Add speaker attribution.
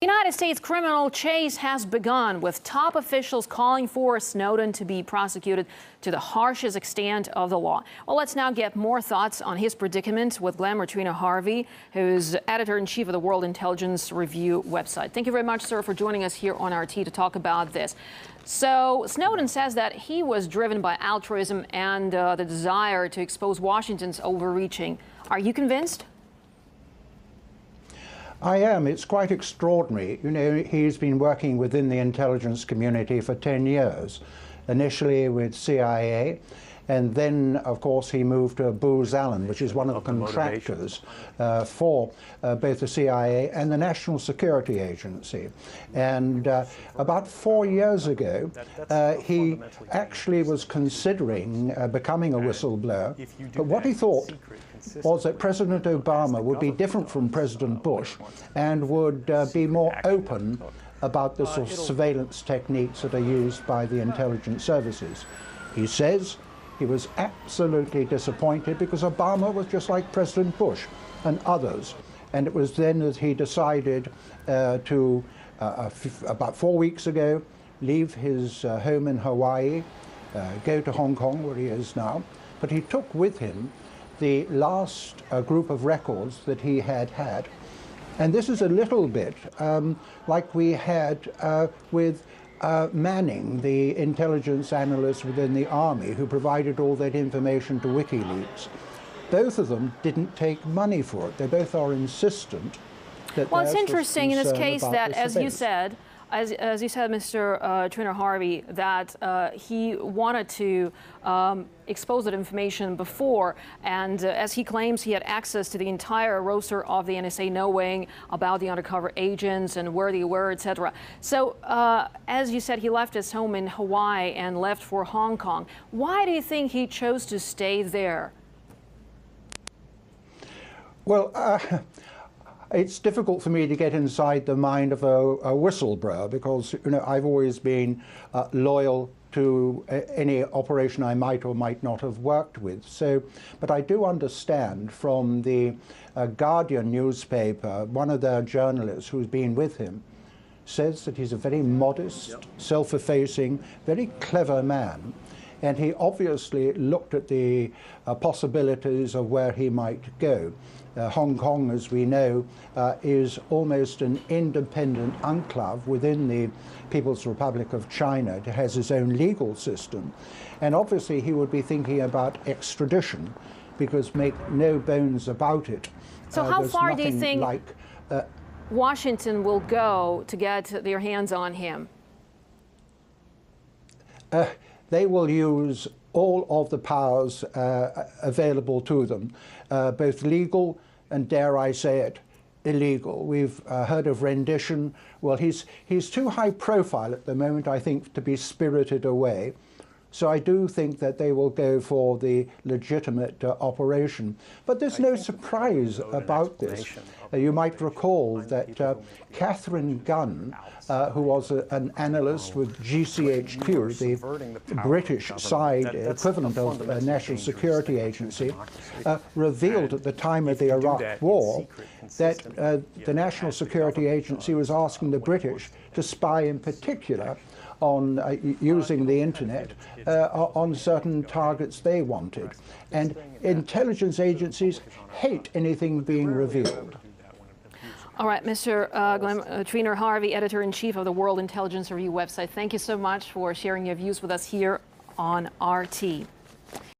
Speaker 1: The United States criminal chase has begun, with top officials calling for Snowden to be prosecuted to the harshest extent of the law. Well, let's now get more thoughts on his predicament with Glenmore Treaner-Harvey, who's editor-in-chief of the World Intelligence Review website. Thank you very much, sir, for joining us here on RT to talk about this. So Snowden says that he was driven by altruism and the desire to expose Washington's overreaching. Are you convinced?
Speaker 2: I am. It's quite extraordinary. You know, he's been working within the intelligence community for 10 years, initially with CIA, and then, of course, he moved to Booz Allen, which is one of the contractors for both the CIA and the National Security Agency. And about 4 years ago, he actually was considering becoming a whistleblower, but what he thought was that President Obama would be different from President Bush and would be more open about the sort of surveillance techniques that are used by the intelligence services. He says he was absolutely disappointed because Obama was just like President Bush and others. And it was then that he decided to, about 4 weeks ago, leave his home in Hawaii, go to Hong Kong, where he is now. But he took with him the last group of records that he had had. And this is a little bit like we had with Manning, the intelligence analyst within the Army, who provided all that information to WikiLeaks. Both of them didn't take money for it. They both are insistent that
Speaker 1: well, it's interesting in this case that, as you said, Mr. Treaner-Harvey, that he wanted to expose that information before, and as he claims, he had access to the entire roster of the NSA, knowing about the undercover agents and where they were, etc. So, as you said, he left his home in Hawaii and left for Hong Kong. Why do you think he chose to stay there? Well,
Speaker 2: it's difficult for me to get inside the mind of a whistleblower because, you know, I've always been loyal to any operation I might or might not have worked with. So, but I do understand from the Guardian newspaper, one of their journalists who's been with him says that he's a very modest, self-effacing, very clever man. And he obviously looked at the possibilities of where he might go. Hong Kong, as we know, is almost an independent enclave within the People's Republic of China. It has its own legal system. And obviously he would be thinking about extradition, because make no bones about it.
Speaker 1: So how far do you think Washington will go to get their hands on him?
Speaker 2: They will use all of the powers available to them, both legal and, dare I say it, illegal. We've heard of rendition. Well, he's too high profile at the moment, I think, to be spirited away. So I do think that they will go for the legitimate operation. But there's no surprise about this. You might recall that Catherine Gunn, who was an analyst with GCHQ, the British side equivalent of the National Security Agency, revealed at the time of the Iraq War that the National Security Agency was asking the British to spy in particular on using the internet on certain targets they wanted. And intelligence agencies hate anything being revealed.
Speaker 1: All right, Mr. Glenmore Treaner-Harvey, editor-in-chief of the World Intelligence Review website, thank you so much for sharing your views with us here on RT.